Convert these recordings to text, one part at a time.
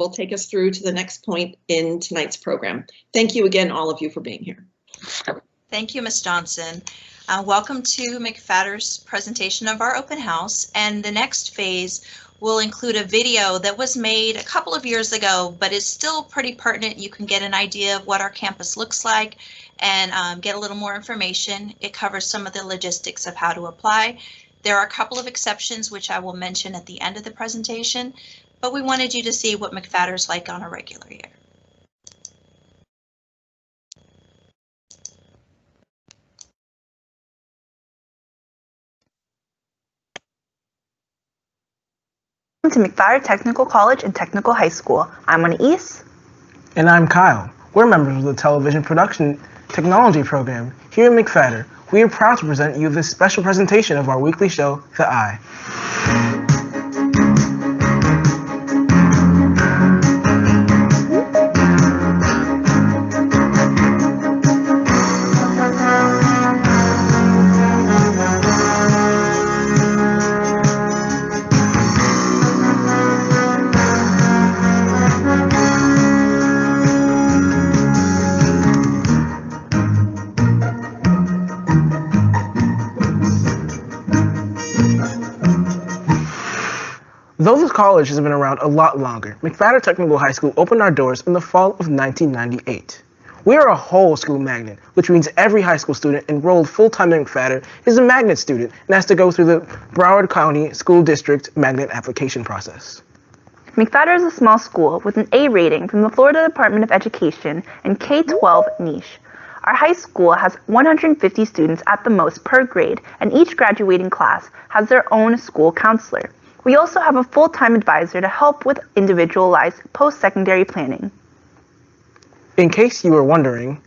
will take us through to the next point in tonight's program. Thank you again, all of you, for being here. Thank you, Ms. Johnson. Welcome to McFatter's presentation of our open house, and the next phase will include a video that was made a couple of years ago, but is still pretty pertinent. You can get an idea of what our campus looks like and get a little more information. It covers some of the logistics of how to apply. There are a couple of exceptions, which I will mention at the end of the presentation, but we wanted you to see what McFatter's like on a regular year. Welcome to McFatter Technical College and Technical High School. I'm Anais. And I'm Kyle. We're members of the Television Production Technology Program here at McFatter. We are proud to present you this special presentation of our weekly show, The Eye. Though this college has been around a lot longer, McFatter Technical High School opened our doors in the fall of 1998. We are a whole school magnet, which means every high school student enrolled full-time in McFatter is a magnet student and has to go through the Broward County School District magnet application process. McFatter is a small school with an A rating from the Florida Department of Education and K-12 niche. Our high school has 150 students at the most per grade, and each graduating class has their own school counselor. We also have a full-time advisor to help with individualized post-secondary planning. In case you were wondering,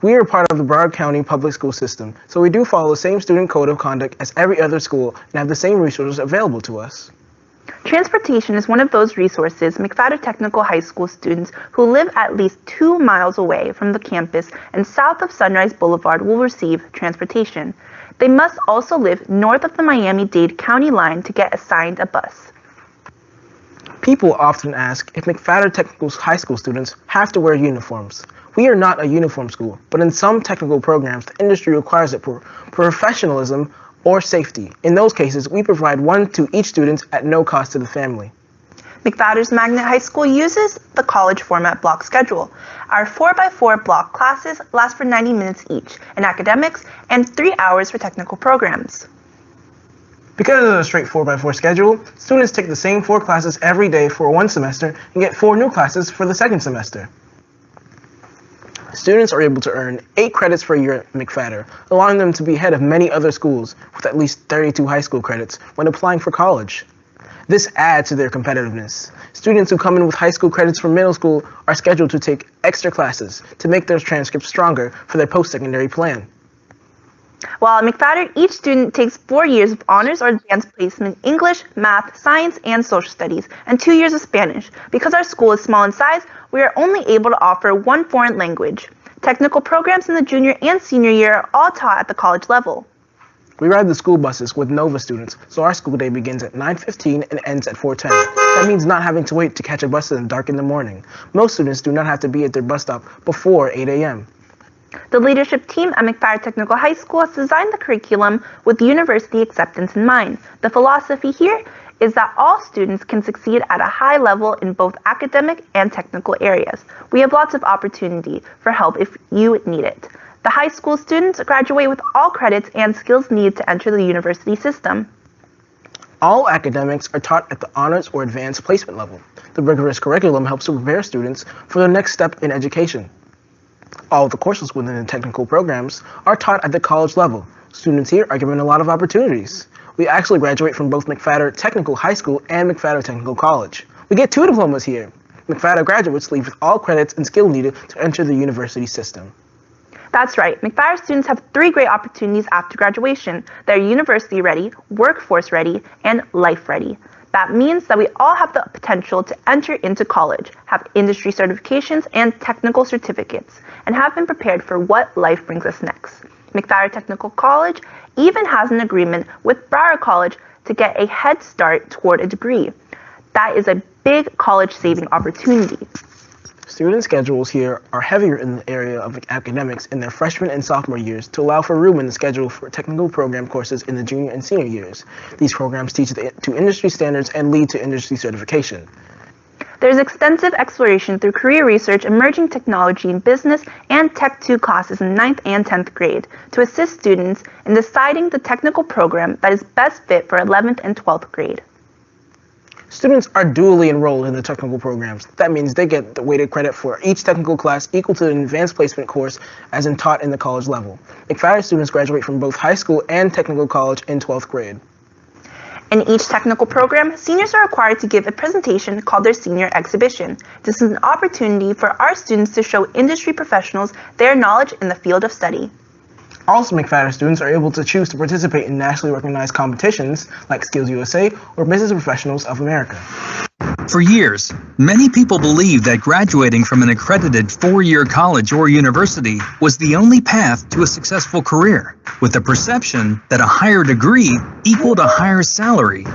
we are part of the Broward County Public School System, so we do follow the same student code of conduct as every other school and have the same resources available to us. Transportation is one of those resources McFatter Technical High School students who live at least 2 miles away from the campus and south of Sunrise Boulevard will receive transportation. They must also live north of the Miami-Dade County line to get assigned a bus. People often ask if McFatter Technical High School students have to wear uniforms. We are not a uniform school, but in some technical programs, the industry requires it for professionalism or safety. In those cases, we provide one to each student at no cost to the family. McFatter's Magnet High School uses the college format block schedule. Our 4x4 block classes last for 90 minutes each in academics and 3 hours for technical programs. Because of a straight 4x4 schedule, students take the same 4 classes every day for one semester and get 4 new classes for the second semester. Students are able to earn 8 credits per year at McFatter, allowing them to be ahead of many other schools with at least 32 high school credits when applying for college. This adds to their competitiveness. Students who come in with high school credits from middle school are scheduled to take extra classes to make their transcripts stronger for their post-secondary plan. While at McFatter, each student takes 4 years of honors or advanced placement in English, math, science, and social studies, and 2 years of Spanish. Because our school is small in size, we are only able to offer 1 foreign language. Technical programs in the junior and senior year are all taught at the college level. We ride the school buses with NOVA students, so our school day begins at 9:15 and ends at 4:10. That means not having to wait to catch a bus in the dark in the morning. Most students do not have to be at their bus stop before 8 a.m. The leadership team at McFatter Technical High School has designed the curriculum with university acceptance in mind. The philosophy here is that all students can succeed at a high level in both academic and technical areas. We have lots of opportunity for help if you need it. The high school students graduate with all credits and skills needed to enter the university system. All academics are taught at the honors or advanced placement level. The rigorous curriculum helps to prepare students for their next step in education. All of the courses within the technical programs are taught at the college level. Students here are given a lot of opportunities. We actually graduate from both McFatter Technical High School and McFatter Technical College. We get 2 diplomas here. McFatter graduates leave with all credits and skill needed to enter the university system. That's right. McFatter students have 3 great opportunities after graduation. They're university ready, workforce ready, and life ready. That means that we all have the potential to enter into college, have industry certifications and technical certificates, and have been prepared for what life brings us next. McFatter Technical College even has an agreement with Broward College to get a head start toward a degree. That is a big college-saving opportunity. Student schedules here are heavier in the area of academics in their freshman and sophomore years to allow for room in the schedule for technical program courses in the junior and senior years. These programs teach to industry standards and lead to industry certification. There's extensive exploration through career research, emerging technology in business, and Tech 2 classes in 9th and 10th grade to assist students in deciding the technical program that is best fit for 11th and 12th grade. Students are dually enrolled in the technical programs. That means they get the weighted credit for each technical class equal to an advanced placement course as in taught in the college level. McFatter students graduate from both high school and technical college in 12th grade. In each technical program, seniors are required to give a presentation called their senior exhibition. This is an opportunity for our students to show industry professionals their knowledge in the field of study. Also, McFatter students are able to choose to participate in nationally recognized competitions like Skills USA or Business Professionals of America. For years, many people believed that graduating from an accredited four-year college or university was the only path to a successful career, with the perception that a higher degree equaled a higher salary.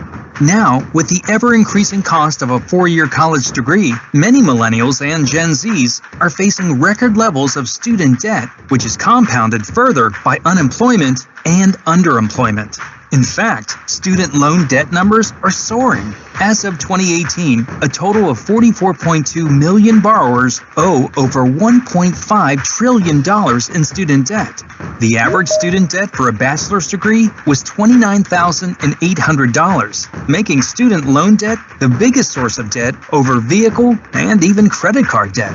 Now, with the ever-increasing cost of a four-year college degree, many millennials and Gen Zs are facing record levels of student debt, which is compounded further by unemployment and underemployment. In fact, student loan debt numbers are soaring. As of 2018, a total of 44.2 million borrowers owe over $1.5 trillion in student debt. The average student debt for a bachelor's degree was $29,800, making student loan debt the biggest source of debt over vehicle and even credit card debt.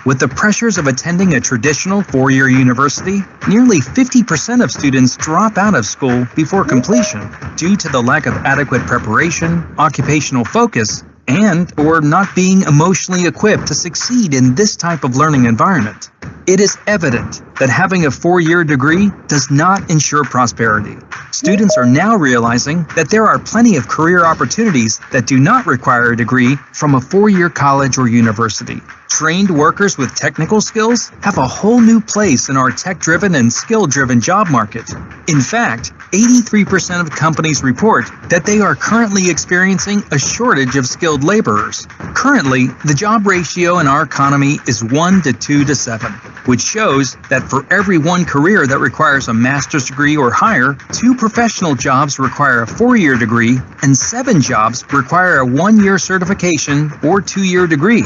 With the pressures of attending a traditional four-year university, nearly 50% of students drop out of school before completion due to the lack of adequate preparation, occupational focus, and/or not being emotionally equipped to succeed in this type of learning environment. It is evident that having a four-year degree does not ensure prosperity. Students are now realizing that there are plenty of career opportunities that do not require a degree from a four-year college or university. Trained workers with technical skills have a whole new place in our tech-driven and skill-driven job market. In fact, 83% of companies report that they are currently experiencing a shortage of skilled laborers. Currently, the job ratio in our economy is 1 to 2 to 7, which shows that for every one career that requires a master's degree or higher, 2 professional jobs require a 4-year degree, and 7 jobs require a 1-year certification or 2-year degree.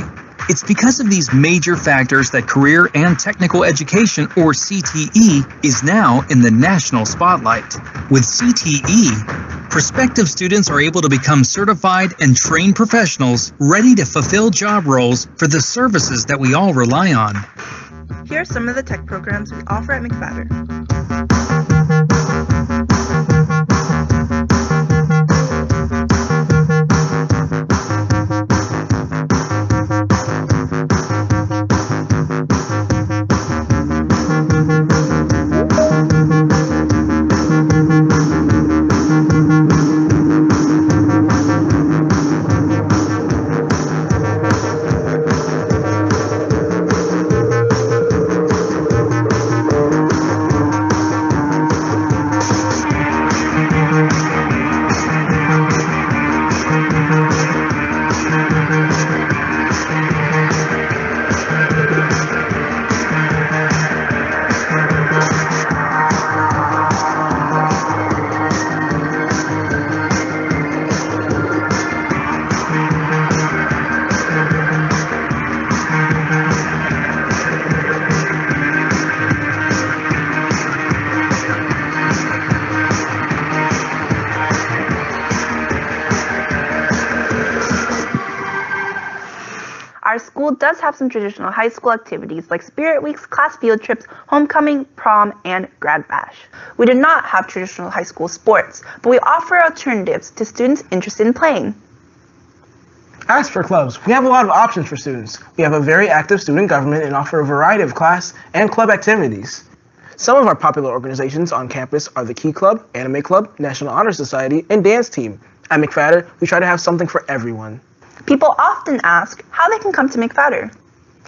It's because of these major factors that career and technical education, or CTE, is now in the national spotlight. With CTE, prospective students are able to become certified and trained professionals ready to fulfill job roles for the services that we all rely on. Here are some of the tech programs we offer at McFatter. Our school does have some traditional high school activities like spirit weeks, class field trips, homecoming, prom, and grad bash. We do not have traditional high school sports, but we offer alternatives to students interested in playing. As for clubs, we have a lot of options for students. We have a very active student government and offer a variety of class and club activities. Some of our popular organizations on campus are the Key Club, Anime Club, National Honor Society, and Dance Team. At McFatter, we try to have something for everyone. People often ask how they can come to McFatter.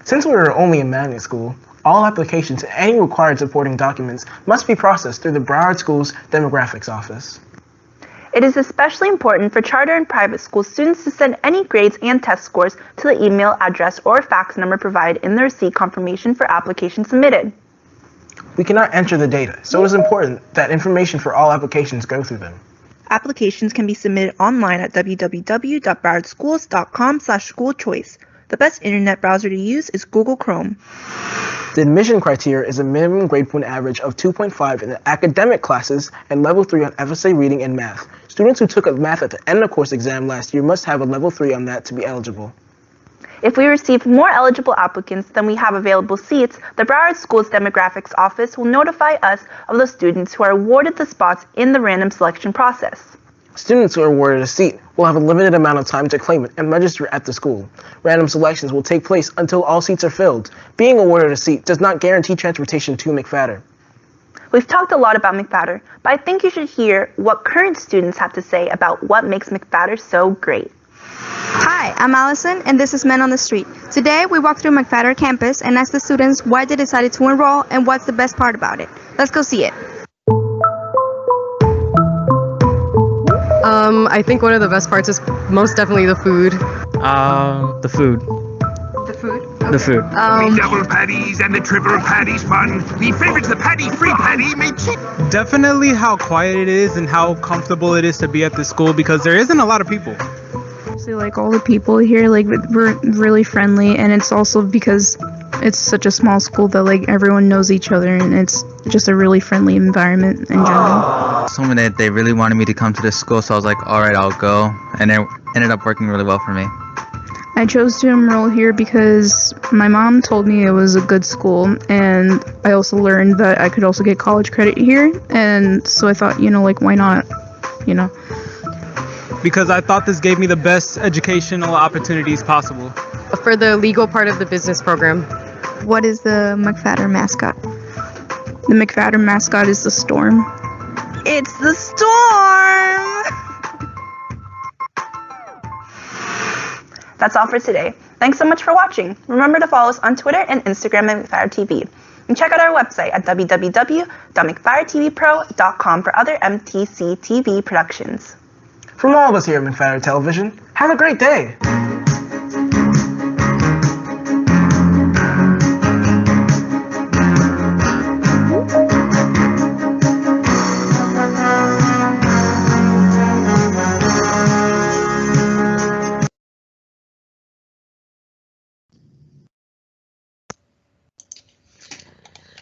Since we are only a magnet school, all applications and any required supporting documents must be processed through the Broward School's Demographics Office. It is especially important for charter and private school students to send any grades and test scores to the email address or fax number provided in the receipt confirmation for application submitted. We cannot enter the data, so it is important that information for all applications go through them. Applications can be submitted online at www.browardschools.com/schoolchoice. The best internet browser to use is Google Chrome. The admission criteria is a minimum grade point average of 2.5 in the academic classes and level 3 on FSA reading and math. Students who took a math at the end of course exam last year must have a level 3 on that to be eligible. If we receive more eligible applicants than we have available seats, the Broward Schools Demographics Office will notify us of the students who are awarded the spots in the random selection process. Students who are awarded a seat will have a limited amount of time to claim it and register at the school. Random selections will take place until all seats are filled. Being awarded a seat does not guarantee transportation to McFatter. We've talked a lot about McFatter, but I think you should hear what current students have to say about what makes McFatter so great. Hi, I'm Allison, and this is Men on the Street. Today, we walked through McFatter campus and asked the students why they decided to enroll and what's the best part about it. Let's go see it. I think one of the best parts is most definitely the food. The food. The food? The food. Me double patties and the triple patties fun. Me favorite's the patty free patty. Me Definitely how quiet it is and how comfortable it is to be at the school because there isn't a lot of people. So like all the people here, like we're really friendly, and it's also because it's such a small school that like everyone knows each other, and it's just a really friendly environment in general. Someone that they really wanted me to come to this school, so I was like, all right, I'll go, and it ended up working really well for me. I chose to enroll here because my mom told me it was a good school, and I also learned that I could also get college credit here, and so I thought, like, why not, Because I thought this gave me the best educational opportunities possible. For the legal part of the business program. What is the McFatter mascot? The McFatter mascot is the storm. It's the storm! That's all for today. Thanks so much for watching. Remember to follow us on Twitter and Instagram at McFatter TV. And check out our website at www.mcfattertvpro.com for other MTC TV productions. From all of us here at McFatter Television, have a great day!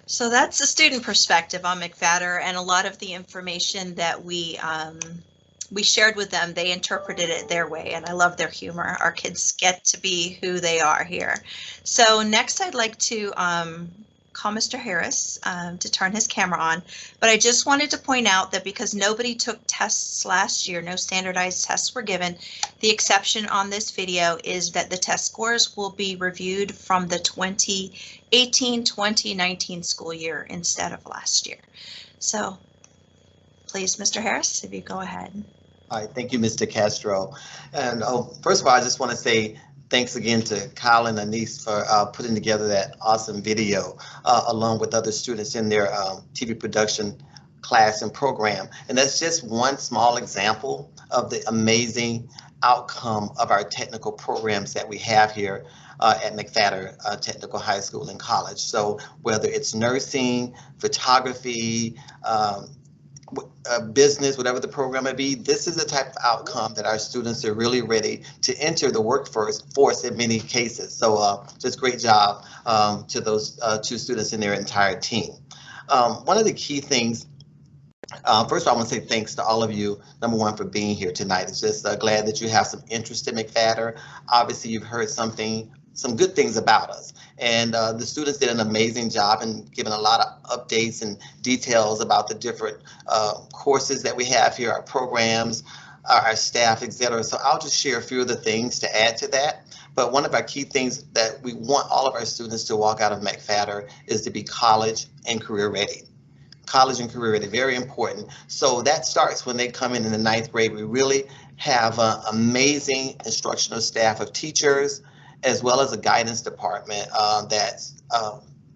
So that's the student perspective on McFatter, and a lot of the information that we shared with them, they interpreted it their way, and I love their humor. Our kids get to be who they are here. So next I'd like to call Mr. Harris to turn his camera on, but I just wanted to point out that because nobody took tests last year, no standardized tests were given, the exception on this video is that the test scores will be reviewed from the 2018-2019 school year instead of last year. So please, Mr. Harris, if you go ahead. All right, thank you, Mr. Castro. And first of all, I just want to say thanks again to Kyle and Anise for putting together that awesome video along with other students in their TV production class and program. And that's just one small example of the amazing outcome of our technical programs that we have here at McFatter Technical High School and College. So whether it's nursing, photography, business, whatever the program may be, this is the type of outcome that our students are really ready to enter the workforce in many cases. So just great job to those two students and their entire team. One of the key things, first of all, I want to say thanks to all of you, number one, for being here tonight. It's just glad that you have some interest in McFatter. Obviously, you've heard some good things about us. And the students did an amazing job in giving a lot of updates and details about the different courses that we have here, our programs, our staff, etc. So I'll just share a few of the things to add to that. But one of our key things that we want all of our students to walk out of McFatter is to be college and career ready. College and career ready, very important. So that starts when they come in the 9th grade. We really have an amazing instructional staff of teachers, as well as a guidance department that's,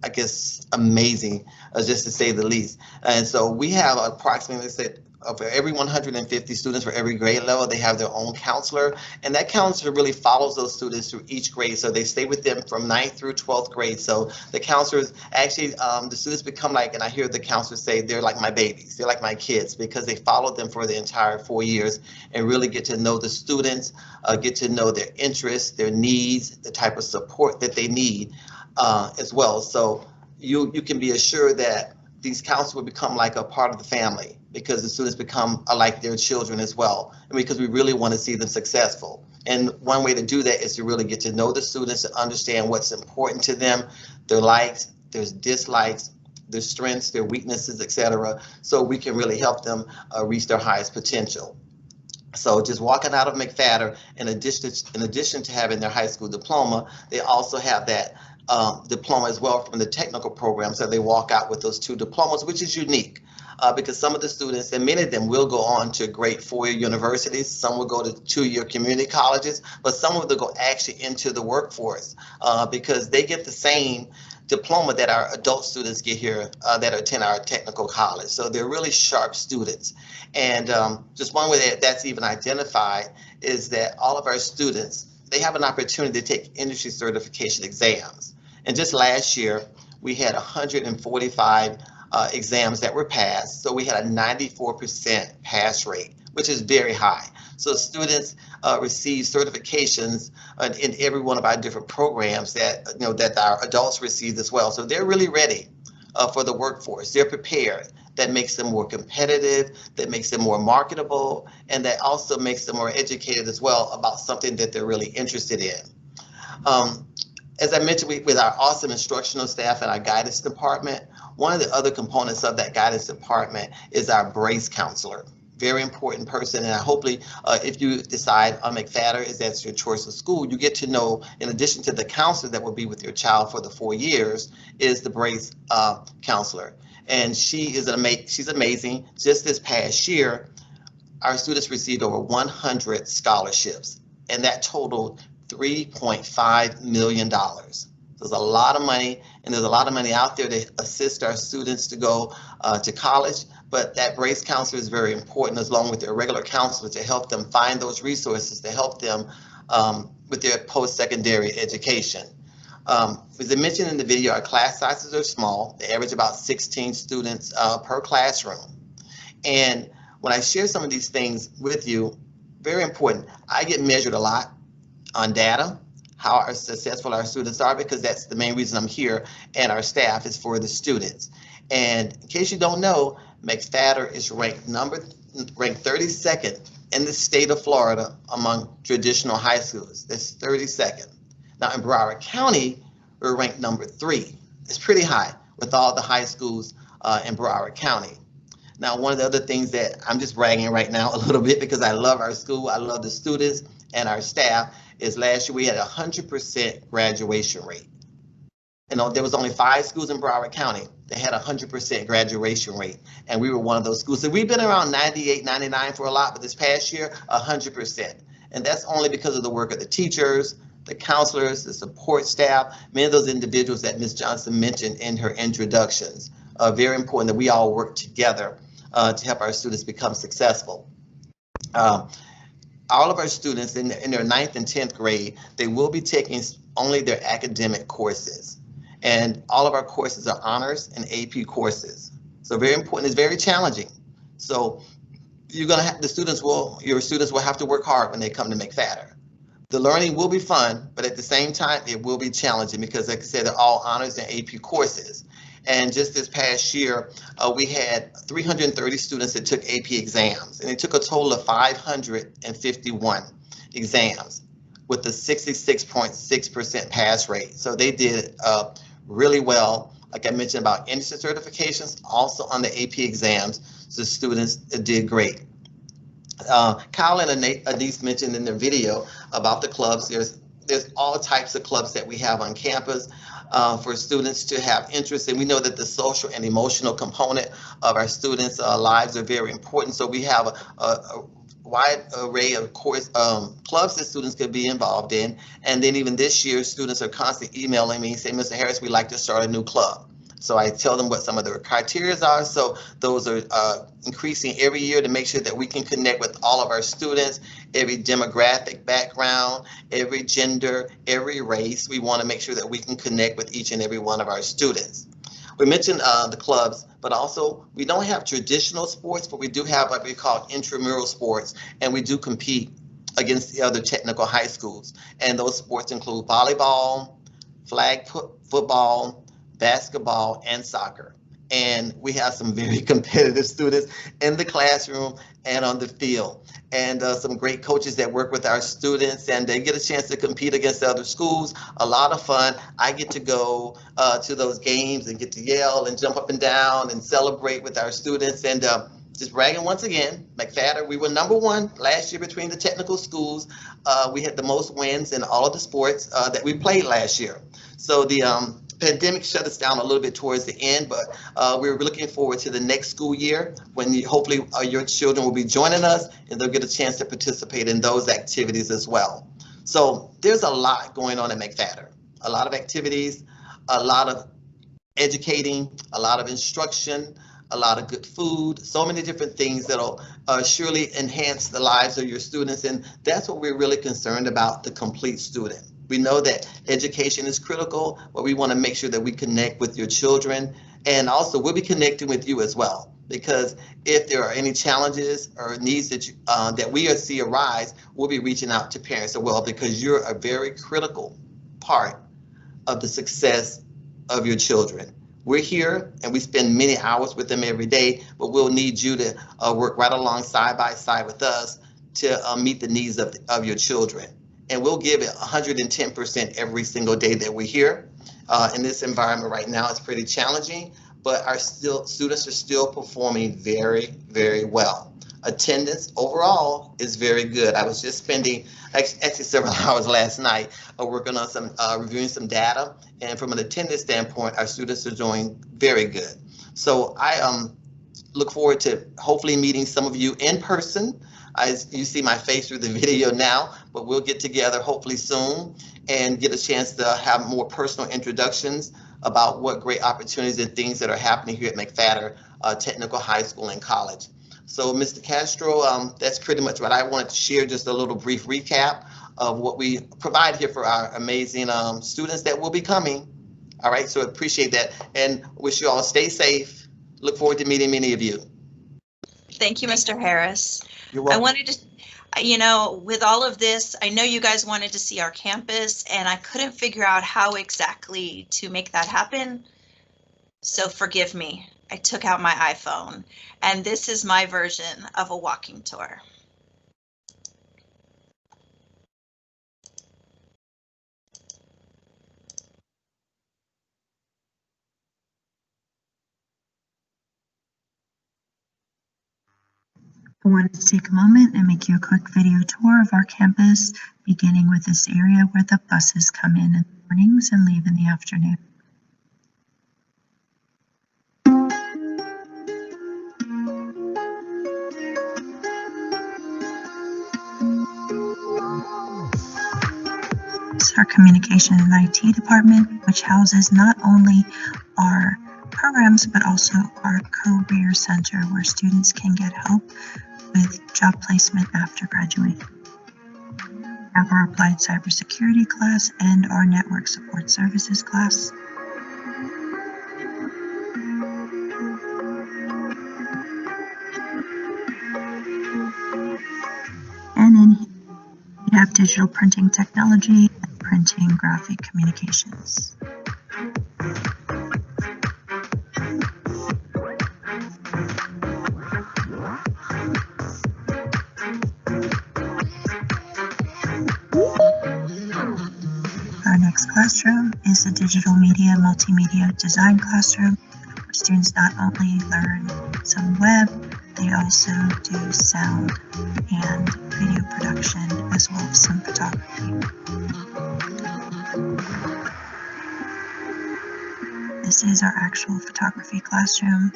I guess, amazing, just to say the least. And so we have approximately, let's say, For every 150 students for every grade level, they have their own counselor, and that counselor really follows those students through each grade. So they stay with them from 9th through 12th grade. So the counselors actually, the students become like, and I hear the counselors say, they're like my babies, they're like my kids, because they follow them for the entire 4 years and really get to know the students, get to know their interests, their needs, the type of support that they need as well. So you can be assured that these counselors will become like a part of the family, because the students become like their children as well, and because we really want to see them successful. And one way to do that is to really get to know the students and understand what's important to them, their likes, their dislikes, their strengths, their weaknesses, etc., so we can really help them reach their highest potential. So just walking out of McFatter, in addition to having their high school diploma, they also have that diploma as well from the technical program. So they walk out with those 2 diplomas, which is unique because some of the students, and many of them will go on to great 4-year universities. Some will go to 2-year community colleges, but some of them go actually into the workforce because they get the same diploma that our adult students get here that attend our technical college. So they're really sharp students. And just one way that's even identified is that all of our students, they have an opportunity to take industry certification exams. And just last year, we had 145 exams that were passed. So we had a 94% pass rate, which is very high. So students receive certifications in every one of our different programs that that our adults receive as well. So they're really ready for the workforce. They're prepared. That makes them more competitive, that makes them more marketable, and that also makes them more educated as well about something that they're really interested in. As I mentioned, with our awesome instructional staff and our guidance department, one of the other components of that guidance department is our BRACE counselor. Very important person, and hopefully if you decide on McFatter is that's your choice of school, you get to know, in addition to the counselor that will be with your child for the 4 years, is the BRACE counselor. And she's amazing. Just this past year, our students received over 100 scholarships, and that totaled $3.5 million. There's a lot of money, and there's a lot of money out there to assist our students to go to college, but that BRACE counselor is very important, along with their regular counselor, to help them find those resources to help them with their post-secondary education. As I mentioned in the video, our class sizes are small. They average about 16 students per classroom. And when I share some of these things with you, very important, I get measured a lot on data, how successful our students are, because that's the main reason I'm here, and our staff is for the students. And in case you don't know, McFatter is ranked 32nd in the state of Florida among traditional high schools. That's 32nd. Now in Broward County, we're ranked number 3. It's pretty high with all the high schools in Broward County. Now, one of the other things that I'm just bragging right now a little bit, because I love our school, I love the students and our staff, is last year we had a 100% graduation rate. You know, there was only 5 schools in Broward County that had a 100% graduation rate, and we were one of those schools. So we've been around 98, 99 for a lot, but this past year, 100%. And that's only because of the work of the teachers, the counselors, the support staff, many of those individuals that Ms. Johnson mentioned in her introductions. Very important that we all work together to help our students become successful. All of our students in their 9th and 10th grade, they will be taking only their academic courses. And all of our courses are honors and AP courses. So very important, it's very challenging. So you're gonna have, your students will have to work hard when they come to McFatter. The learning will be fun, but at the same time, it will be challenging because, like I said, they're all honors and AP courses. And just this past year, we had 330 students that took AP exams, and they took a total of 551 exams with a 66.6% pass rate. So they did really well. Like I mentioned about industry certifications, also on the AP exams, the students did great. Kyle and Anise mentioned in their video about the clubs. There's all types of clubs that we have on campus for students to have interest in. We know that the social and emotional component of our students' lives are very important. So we have a wide array of course clubs that students could be involved in. And then even this year, students are constantly emailing me saying, Mr. Harris, we'd like to start a new club. So I tell them what some of the criteria are. So those are increasing every year to make sure that we can connect with all of our students, every demographic background, every gender, every race. We want to make sure that we can connect with each and every one of our students. We mentioned the clubs, but also we don't have traditional sports, but we do have what we call intramural sports, and we do compete against the other technical high schools. And those sports include volleyball, flag football, basketball, and soccer. And we have some very competitive students in the classroom and on the field, and some great coaches that work with our students, and they get a chance to compete against other schools. A lot of fun. I get to go to those games and get to yell and jump up and down and celebrate with our students. And just bragging once again, McFatter, we were #1 last year between the technical schools. We had the most wins in all of the sports that we played last year. So the pandemic shut us down a little bit towards the end, but we're looking forward to the next school year when hopefully your children will be joining us and they'll get a chance to participate in those activities as well. So there's a lot going on at McFatter, a lot of activities, a lot of educating, a lot of instruction, a lot of good food, so many different things that'll surely enhance the lives of your students. And that's what we're really concerned about, the complete student. We know that education is critical, but we want to make sure that we connect with your children. And also we'll be connecting with you as well, because if there are any challenges or needs that that we see arise, we'll be reaching out to parents as well, because you're a very critical part of the success of your children. We're here and we spend many hours with them every day, but we'll need you to work right along side by side with us to meet the needs of your children. And we'll give it 110% every single day that we're here. In this environment right now, it's pretty challenging, but our students are still performing very, very well. Attendance overall is very good. I was just spending actually several hours last night working on some reviewing some data, and from an attendance standpoint, our students are doing very good. So I look forward to hopefully meeting some of you in person. You see my face through the video now, but we'll get together hopefully soon and get a chance to have more personal introductions about what great opportunities and things that are happening here at McFatter Technical High School and College. So Mr. Castro, that's pretty much what I wanted to share, just a little brief recap of what we provide here for our amazing students that will be coming. All right, so appreciate that and wish you all stay safe. Look forward to meeting many of you. Thank you, Mr. Harris. You're welcome. I wanted to, you know, with all of this, I know you guys wanted to see our campus and I couldn't figure out how exactly to make that happen. So forgive me. I took out my iPhone and this is my version of a walking tour. I wanted to take a moment and make you a quick video tour of our campus, beginning with this area where the buses come in the mornings and leave in the afternoon. This is our communication and IT department, which houses not only our programs, but also our career center where students can get help with job placement after graduating. We have our applied cybersecurity class and our network support services class. And then we have digital printing technology and printing graphic communications. Our next classroom is the digital media multimedia design classroom, where students not only learn some web, they also do sound and video production as well as some photography. This is our actual photography classroom,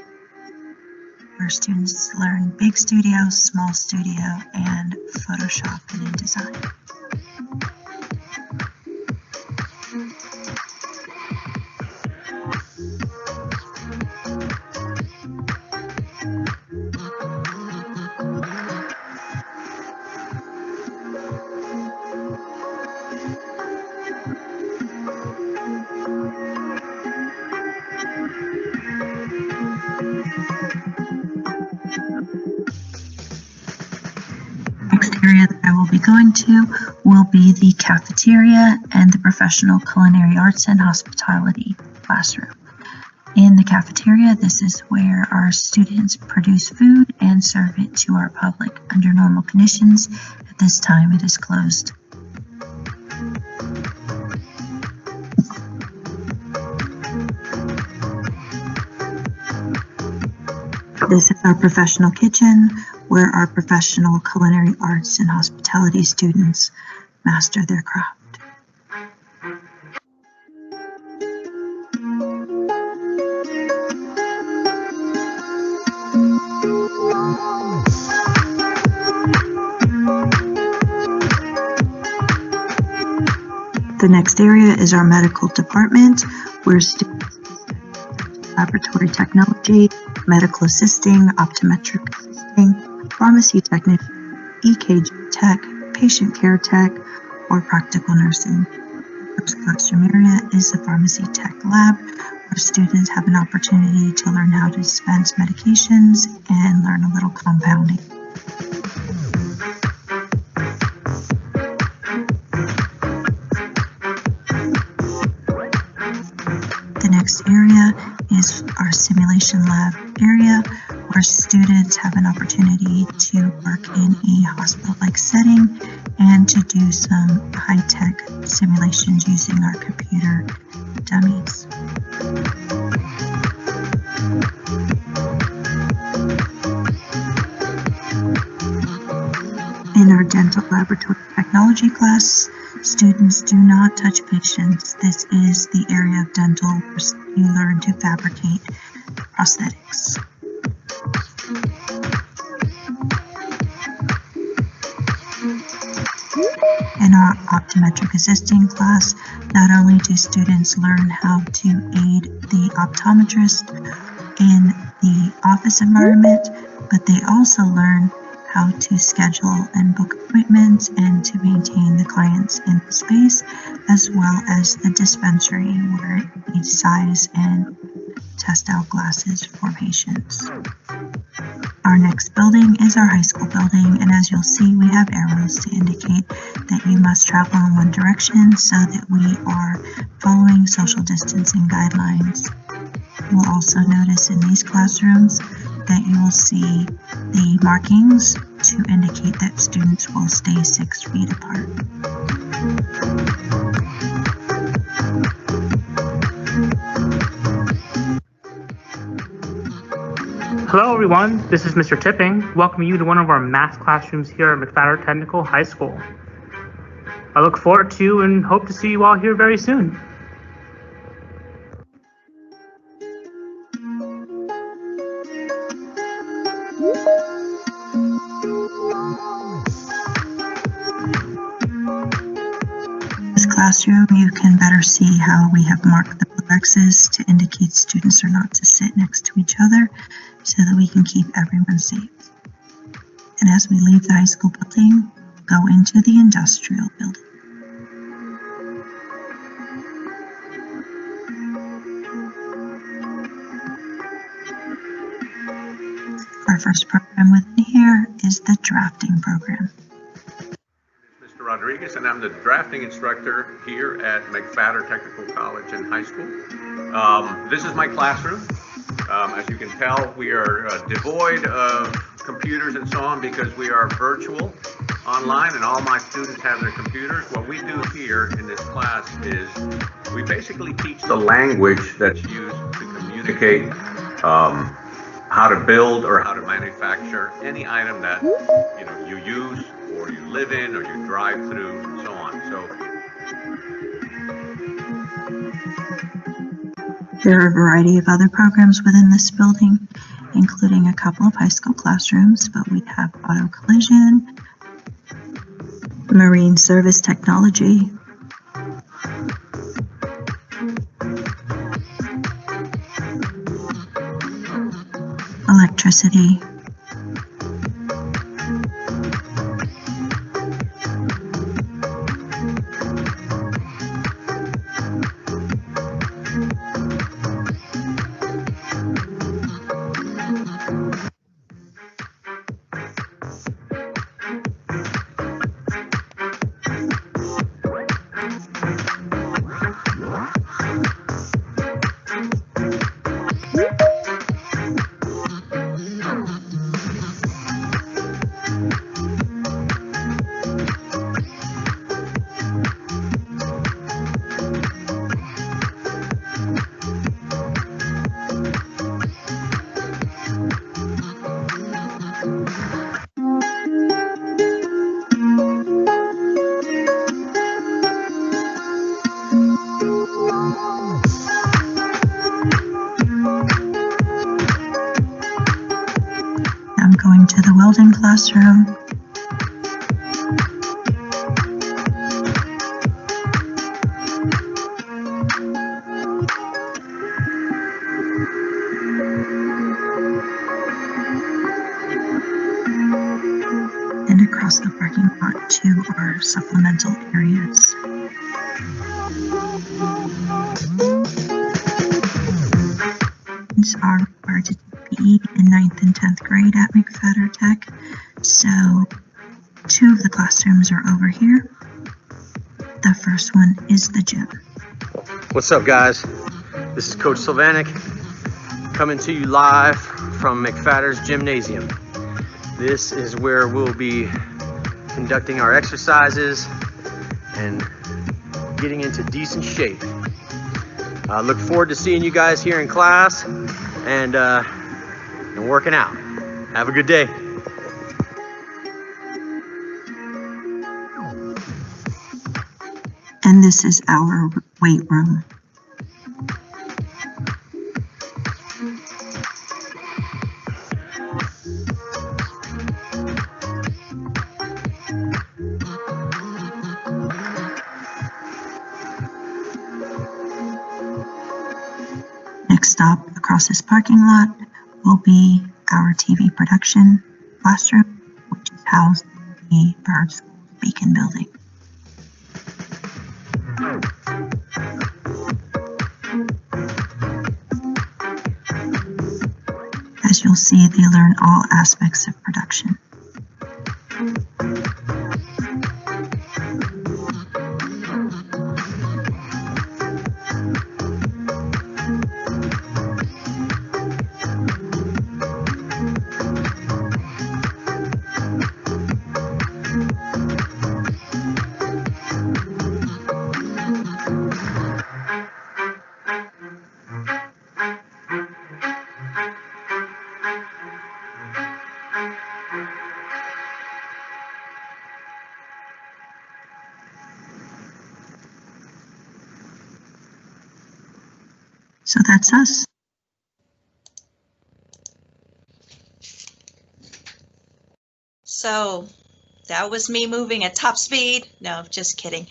where students learn big studio, small studio, and Photoshop and InDesign. will be going to will be the cafeteria and the professional culinary arts and hospitality classroom. In the cafeteria, this is where our students produce food and serve it to our public. Under normal conditions, at this time it is closed. This is our professional kitchen, where our professional culinary arts and hospitality students master their craft. The next area is our medical department, where students laboratory technology, medical assisting, optometric assisting, pharmacy technician, EKG tech, patient care tech, or practical nursing. The first classroom area is the pharmacy tech lab, where students have an opportunity to learn how to dispense medications and learn a little compounding. The next area is our simulation lab area, where students have an opportunity to work in a hospital-like setting and to do some high-tech simulations using our computer dummies. In our dental laboratory technology class, students do not touch patients. This is the area of dental where you learn to fabricate prosthetics. In our optometric assisting class, not only do students learn how to aid the optometrist in the office environment, but they also learn how to schedule and book appointments and to maintain the clients in the space, as well as the dispensary where it needs size and test out glasses for patients. Our next building is our high school building, and as you'll see, we have arrows to indicate that you must travel in one direction so that we are following social distancing guidelines. You will also notice in these classrooms that you will see the markings to indicate that students will stay 6 feet apart. Hello everyone, this is Mr. Tipping, welcoming you to one of our math classrooms here at McFatter Technical High School. I look forward to and hope to see you all here very soon. This classroom, you can better see how we have marked the blue X's to indicate students are not to sit next to each other so that we can keep everyone safe. And as we leave the high school building, go into the industrial building. Our first program within here is the drafting program. Mr. Rodriguez, and I'm the drafting instructor here at McFatter Technical College and High School. This is my classroom. As you can tell, we are devoid of computers and so on because we are virtual online and all my students have their computers. What we do here in this class is we basically teach the language that's used to communicate how to build or how to manufacture any item that you use or you live in or you drive through and so on. There are a variety of other programs within this building, including a couple of high school classrooms, but we have auto collision, marine service technology, electricity, I'm going to the welding classroom. And across the parking lot to our supplemental areas. Students are required to take PE in 9th and 10th grade at McFatter Tech. So 2 of the classrooms are over here. The first one is the gym. What's up, guys? This is Coach Sylvanik coming to you live from McFatter's Gymnasium. This is where we'll be conducting our exercises and getting into decent shape. I look forward to seeing you guys here in class and working out. Have a good day. And this is our weight room. Next stop across this parking lot will be our TV production classroom, which is housed in the Byrd School Beacon building. As you'll see, they learn all aspects of production. So that's us. So that was me moving at top speed. No, just kidding.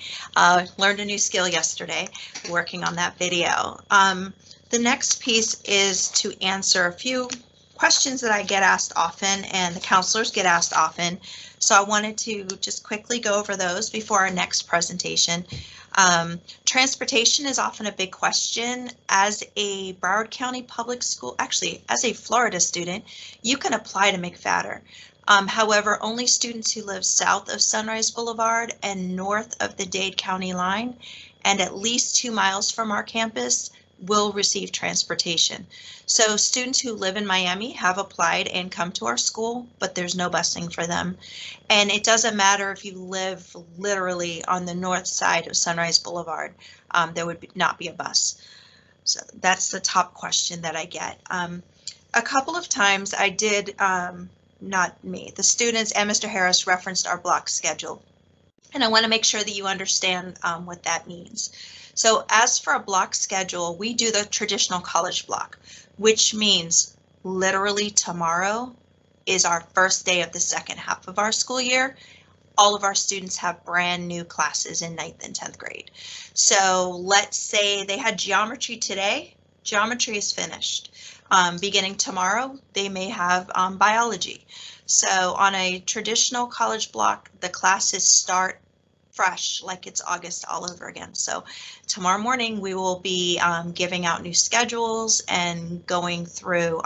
Learned a new skill yesterday, working on that video. The next piece is to answer a few questions that I get asked often and the counselors get asked often. So I wanted to just quickly go over those before our next presentation. Transportation is often a big question. As a Broward County public school, actually as a Florida student, you can apply to McFatter. However, only students who live south of Sunrise Boulevard and north of the Dade County line and at least 2 miles from our campus will receive transportation. So students who live in Miami have applied and come to our school, but there's no busing for them. And it doesn't matter if you live literally on the north side of Sunrise Boulevard, there would not be a bus. So that's the top question that I get. A couple of times I did, not me, the students and Mr. Harris referenced our block schedule. And I want to make sure that you understand what that means. So as for a block schedule, we do the traditional college block, which means literally tomorrow is our first day of the second half of our school year. All of our students have brand new classes in 9th and 10th grade. So let's say they had geometry today, geometry is finished. Beginning tomorrow, they may have biology. So on a traditional college block, the classes start fresh, like it's August all over again. So tomorrow morning we will be giving out new schedules and going through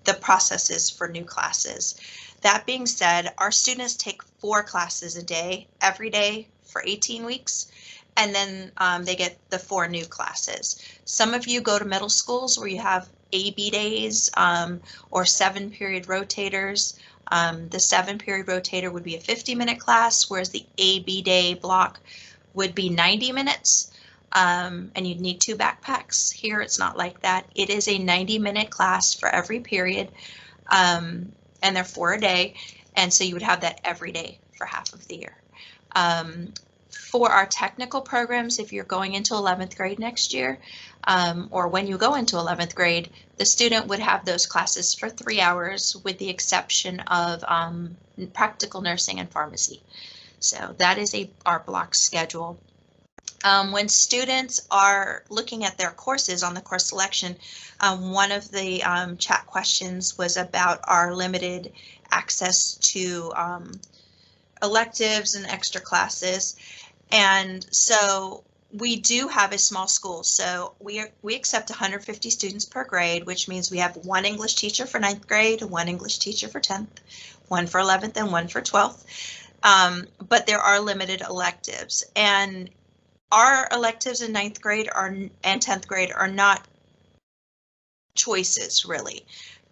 the processes for new classes. That being said, our students take 4 classes a day, every day for 18 weeks, and then they get the 4 new classes. Some of you go to middle schools where you have AB days or 7-period rotators. The 7-period rotator would be a 50-minute class, whereas the AB day block would be 90 minutes. And you'd need 2 backpacks. Here it's not like that. It is a 90-minute class for every period, and they're 4 a day. And so you would have that every day for half of the year. For our technical programs, if you're going into 11th grade next year, or when you go into 11th grade, the student would have those classes for 3 hours with the exception of practical nursing and pharmacy. So that is our block schedule. When students are looking at their courses on the course selection, one of the chat questions was about our limited access to electives and extra classes. And so we do have a small school. So we accept 150 students per grade, which means we have one English teacher for 9th grade, one English teacher for 10th, one for 11th, and one for 12th. But there are limited electives, and our electives in 9th grade and 10th grade are not choices, really.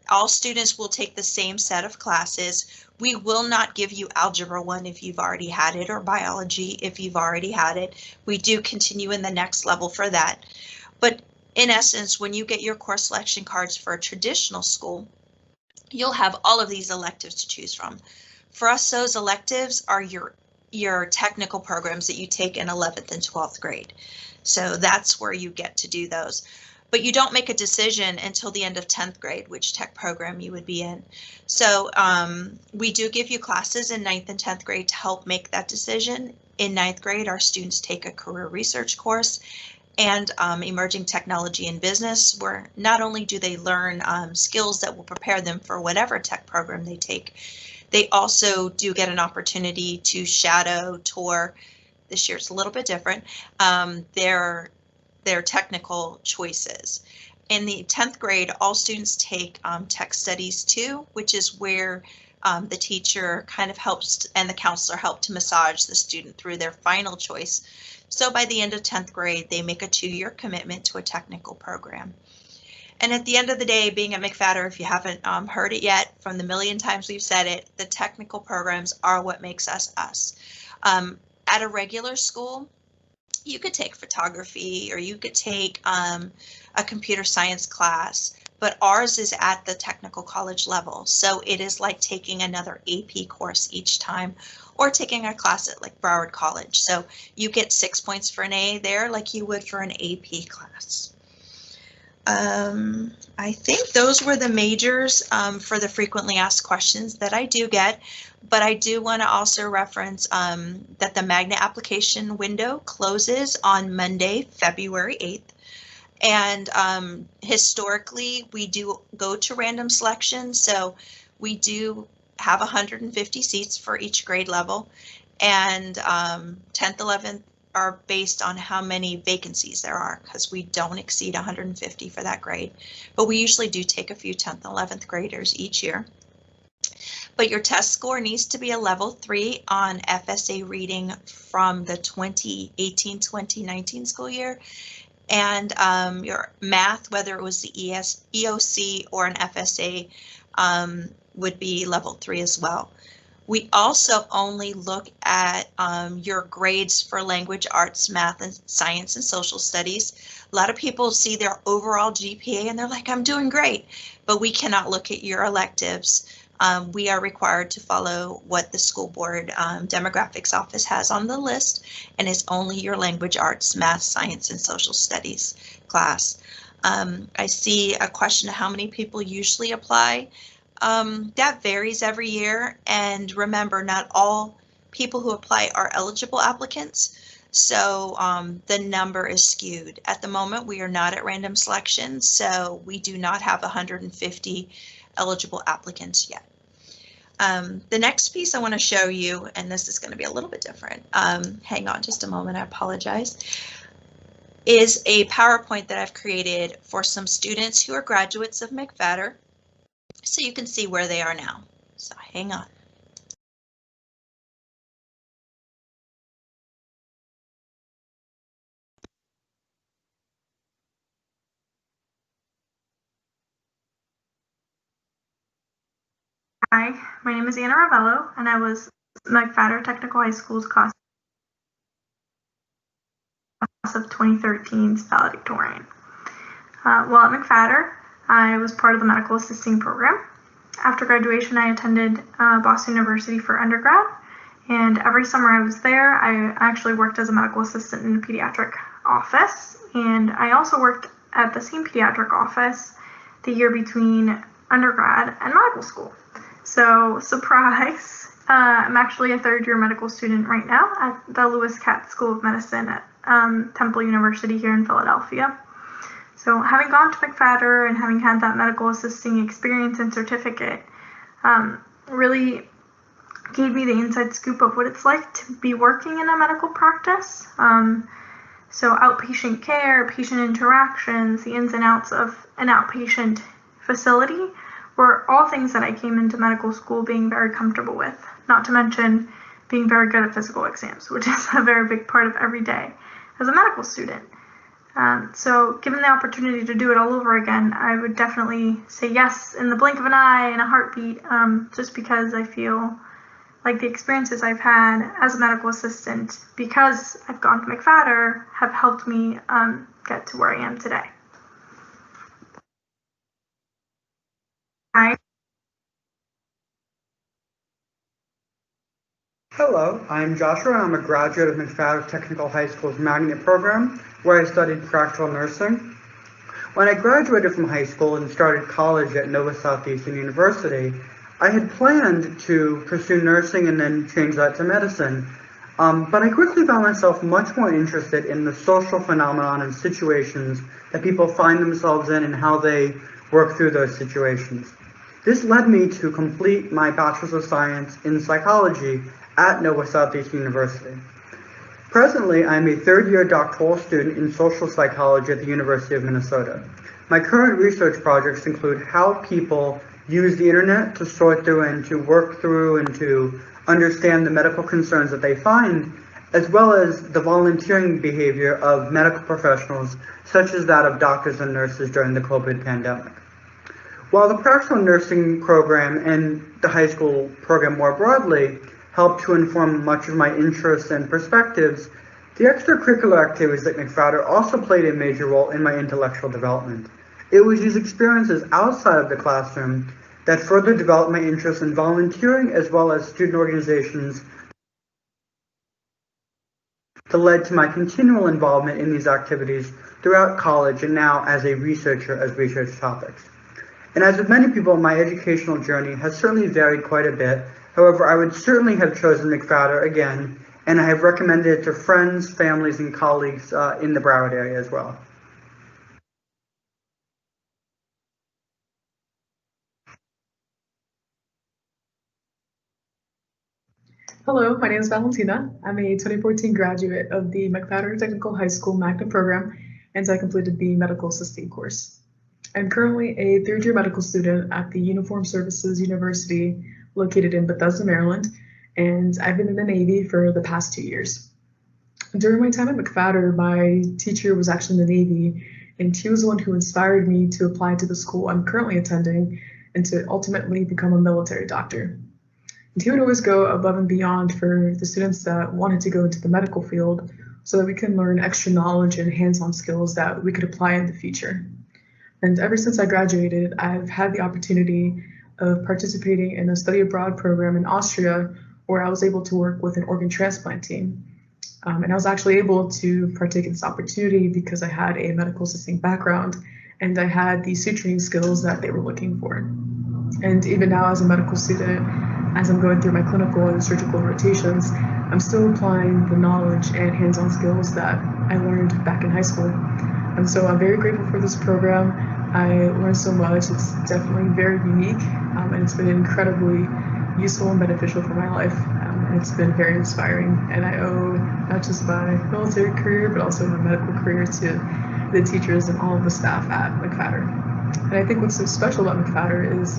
All students will take the same set of classes. We will not give you Algebra 1 if you've already had it, or Biology if you've already had it. We do continue in the next level for that. But in essence, when you get your course selection cards for a traditional school, you'll have all of these electives to choose from. For us, those electives are your technical programs that you take in 11th and 12th grade. So that's where you get to do those. But you don't make a decision until the end of 10th grade, which tech program you would be in. So we do give you classes in 9th and 10th grade to help make that decision. In 9th grade, our students take a career research course and emerging technology and business, where not only do they learn skills that will prepare them for whatever tech program they take, they also do get an opportunity to shadow, tour. This year it's a little bit different. Their technical choices. In the 10th grade, all students take tech studies 2, which is where the teacher kind of helps and the counselor help to massage the student through their final choice. So by the end of 10th grade, they make a 2-year commitment to a technical program. And at the end of the day, being at McFatter, if you haven't heard it yet, from the million times we've said it, the technical programs are what makes us us. At a regular school, you could take photography, or you could take a computer science class, but ours is at the technical college level. So it is like taking another AP course each time, or taking a class at like Broward College. So you get 6 points for an A there, like you would for an AP class. I think those were the majors for the frequently asked questions that I do get, but I do want to also reference that the magnet application window closes on Monday, February 8th. And historically, we do go to random selection, so we do have 150 seats for each grade level, and 10th, 11th are based on how many vacancies there are, because we don't exceed 150 for that grade. But we usually do take a few 10th and 11th graders each year. But your test score needs to be a level 3 on FSA reading from the 2018-2019 school year. And your math, whether it was the EOC or an FSA, would be level 3 as well. We also only look at your grades for language, arts, math, and science and social studies. A lot of people see their overall GPA and they're like, I'm doing great, but we cannot look at your electives. We are required to follow what the school board demographics office has on the list, and it's only your language, arts, math, science, and social studies class. I see a question of how many people usually apply. That varies every year, and remember, not all people who apply are eligible applicants, so the number is skewed. At the moment, we are not at random selection, so we do not have 150 eligible applicants yet. The next piece I want to show you, and this is going to be a little bit different, hang on just a moment, I apologize, is a PowerPoint that I've created for some students who are graduates of McFatter, so you can see where they are now. So hang on. Hi, my name is Anna Ravello, and I was McFatter Technical High School's class of 2013's valedictorian. While at McFatter, I was part of the medical assisting program. After graduation, I attended Boston University for undergrad, And every summer I was there, I actually worked as a medical assistant in the pediatric office. And I also worked at the same pediatric office the year between undergrad and medical school. So, surprise, I'm actually a third-year medical student right now at the Lewis Katz School of Medicine at Temple University here in Philadelphia. So, having gone to McFatter and having had that medical assisting experience and certificate really gave me the inside scoop of what it's like to be working in a medical practice. So outpatient care, patient interactions, the ins and outs of an outpatient facility were all things that I came into medical school being very comfortable with, not to mention being very good at physical exams, which is a very big part of every day as a medical student. So given the opportunity to do it all over again, I would definitely say yes in the blink of an eye, in a heartbeat, just because I feel like the experiences I've had as a medical assistant, because I've gone to McFatter, have helped me get to where I am today. Hi. Hello, I'm Joshua. I'm a graduate of McFatter Technical High School's magnet program, where I studied practical nursing. When I graduated from high school and started college at Nova Southeastern University, I had planned to pursue nursing and then change that to medicine, but I quickly found myself much more interested in the social phenomenon and situations that people find themselves in and how they work through those situations. This led me to complete my Bachelor's of Science in Psychology at Nova Southeastern University. Presently, I'm a third-year doctoral student in social psychology at the University of Minnesota. My current research projects include how people use the internet to sort through and to work through and to understand the medical concerns that they find, as well as the volunteering behavior of medical professionals, such as that of doctors and nurses during the COVID pandemic. While the practical nursing program and the high school program more broadly helped to inform much of my interests and perspectives, the extracurricular activities at McFatter also played a major role in my intellectual development. It was these experiences outside of the classroom that further developed my interest in volunteering as well as student organizations that led to my continual involvement in these activities throughout college and now as a researcher as research topics. And as with many people, my educational journey has certainly varied quite a bit. However, I would certainly have chosen McFatter again, and I have recommended it to friends, families, and colleagues in the Broward area as well. Hello, my name is Valentina. I'm a 2014 graduate of the McFatter Technical High School magnet program, and I completed the medical assisting course. I'm currently a third-year medical student at the Uniformed Services University located in Bethesda, Maryland, and I've been in the Navy for the past 2 years. During my time at McFatter, my teacher was actually in the Navy, and he was the one who inspired me to apply to the school I'm currently attending and to ultimately become a military doctor. And he would always go above and beyond for the students that wanted to go into the medical field so that we can learn extra knowledge and hands-on skills that we could apply in the future. And ever since I graduated, I've had the opportunity of participating in a study abroad program in Austria where I was able to work with an organ transplant team. And I was actually able to partake in this opportunity because I had a medical assisting background and I had the suturing skills that they were looking for. And even now as a medical student, as I'm going through my clinical and surgical rotations, I'm still applying the knowledge and hands-on skills that I learned back in high school. And so I'm very grateful for this program. I learned so much. It's definitely very unique, and it's been incredibly useful and beneficial for my life. And it's been very inspiring. And I owe not just my military career, but also my medical career to the teachers and all of the staff at McFatter. And I think what's so special about McFatter is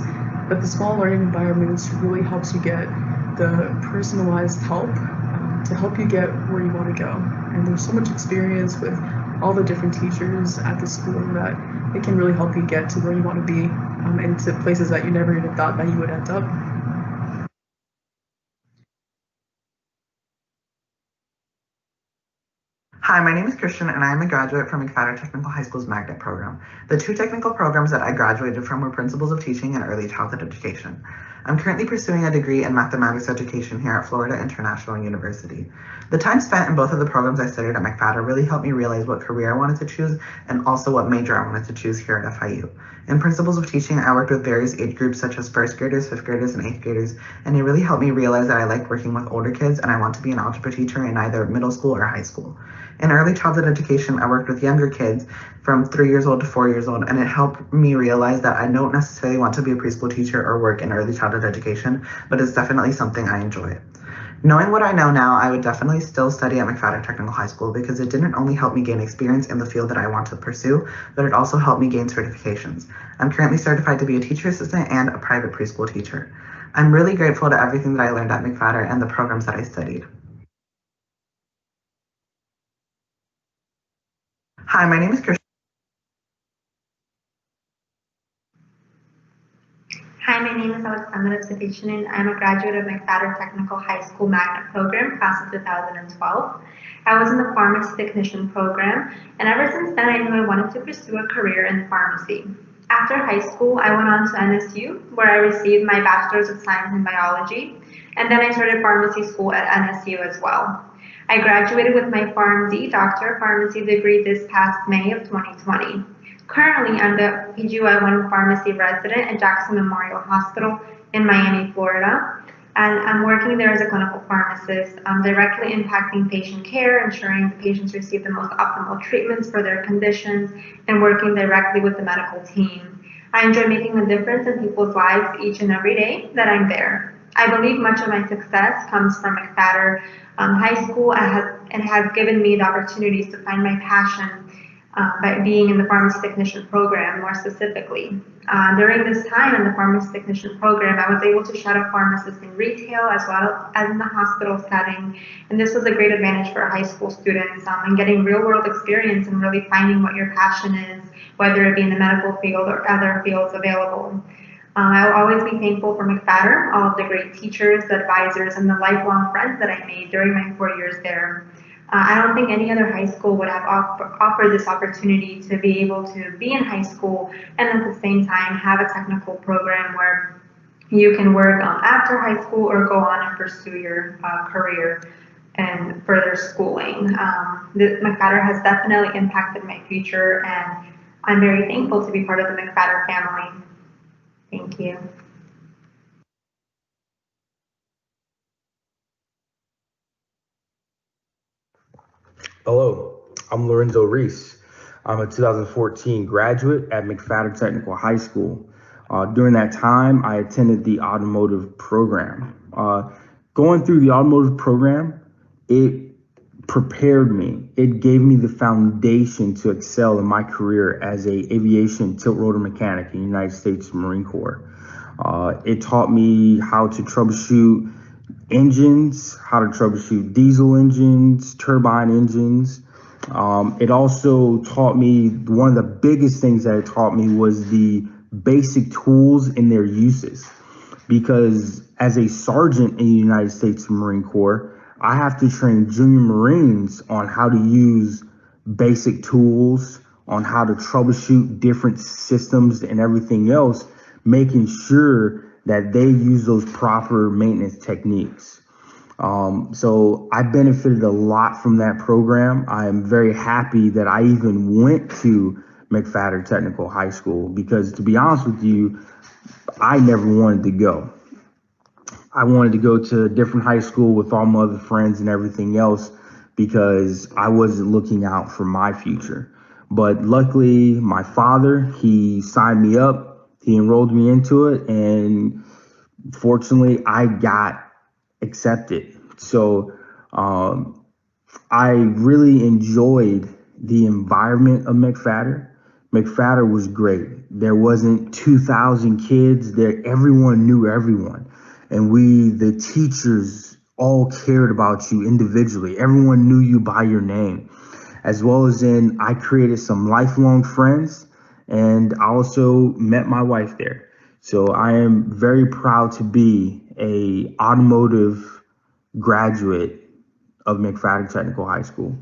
that the small learning environments really helps you get the personalized help to help you get where you want to go. And there's so much experience with all the different teachers at the school that it can really help you get to where you want to be and to places that you never even thought that you would end up. Hi, my name is Christian and I am a graduate from McFatter Technical High School's Magnet program. The two technical programs that I graduated from were Principles of Teaching and Early Childhood Education. I'm currently pursuing a degree in mathematics education here at Florida International University. The time spent in both of the programs I studied at McFatter really helped me realize what career I wanted to choose and also what major I wanted to choose here at FIU. In Principles of Teaching, I worked with various age groups such as first graders, fifth graders, and eighth graders, and it really helped me realize that I like working with older kids and I want to be an algebra teacher in either middle school or high school. In early childhood education, I worked with younger kids from 3 years old to 4 years old, and it helped me realize that I don't necessarily want to be a preschool teacher or work in early childhood education, but it's definitely something I enjoy. Knowing what I know now, I would definitely still study at McFatter Technical High School because it didn't only help me gain experience in the field that I want to pursue, but it also helped me gain certifications. I'm currently certified to be a teacher assistant and a private preschool teacher. I'm really grateful to everything that I learned at McFatter and the programs that I studied. Hi, my name is Christian. Hi, my name is Alexandra Tsepishinin. I'm a graduate of McFatter Technical High School Magnet program, class of 2012. I was in the pharmacy technician program, and ever since then I knew I wanted to pursue a career in pharmacy. After high school, I went on to NSU, where I received my Bachelor's of Science in Biology, and then I started pharmacy school at NSU as well. I graduated with my PharmD Doctor of Pharmacy degree this past May of 2020. Currently, I'm the PGY1 pharmacy resident at Jackson Memorial Hospital in Miami, Florida, and I'm working there as a clinical pharmacist, directly impacting patient care, ensuring the patients receive the most optimal treatments for their conditions, and working directly with the medical team. I enjoy making a difference in people's lives each and every day that I'm there. I believe much of my success comes from McFatter High School and has given me the opportunities to find my passion by being in the pharmacy technician program more specifically. During this time in the pharmacy technician program, I was able to shadow pharmacists in retail as well as in the hospital setting, and this was a great advantage for high school students and getting real world experience and really finding what your passion is, whether it be in the medical field or other fields available. I'll always be thankful for McFatter, all of the great teachers, the advisors, and the lifelong friends that I made during my 4 years there. I don't think any other high school would have offered this opportunity to be able to be in high school and at the same time have a technical program where you can work after high school or go on and pursue your career and further schooling. McFatter has definitely impacted my future, and I'm very thankful to be part of the McFatter family. Thank you. Hello, I'm Lorenzo Reese. I'm a 2014 graduate at McFatter Technical High School. During that time, I attended the automotive program. Going through the automotive program, it prepared me. It gave me the foundation to excel in my career as a aviation tilt rotor mechanic in the United States Marine Corps. It taught me how to troubleshoot engines, how to troubleshoot diesel engines, turbine engines. It also taught me, one of the biggest things that it taught me was the basic tools and their uses. Because as a sergeant in the United States Marine Corps, I have to train junior Marines on how to use basic tools, on how to troubleshoot different systems and everything else, making sure that they use those proper maintenance techniques. So I benefited a lot from that program. I am very happy that I even went to McFatter Technical High School because, to be honest with you, I never wanted to go. I wanted to go to a different high school with all my other friends and everything else because I wasn't looking out for my future. But luckily, my father, he signed me up, he enrolled me into it, and fortunately, I got accepted. So I really enjoyed the environment of McFatter. McFatter was great. There wasn't 2,000 kids there. Everyone knew everyone. And the teachers all cared about you individually. Everyone knew you by your name. As well as I created some lifelong friends, and I also met my wife there. So I am very proud to be an automotive graduate of McFatter Technical High School.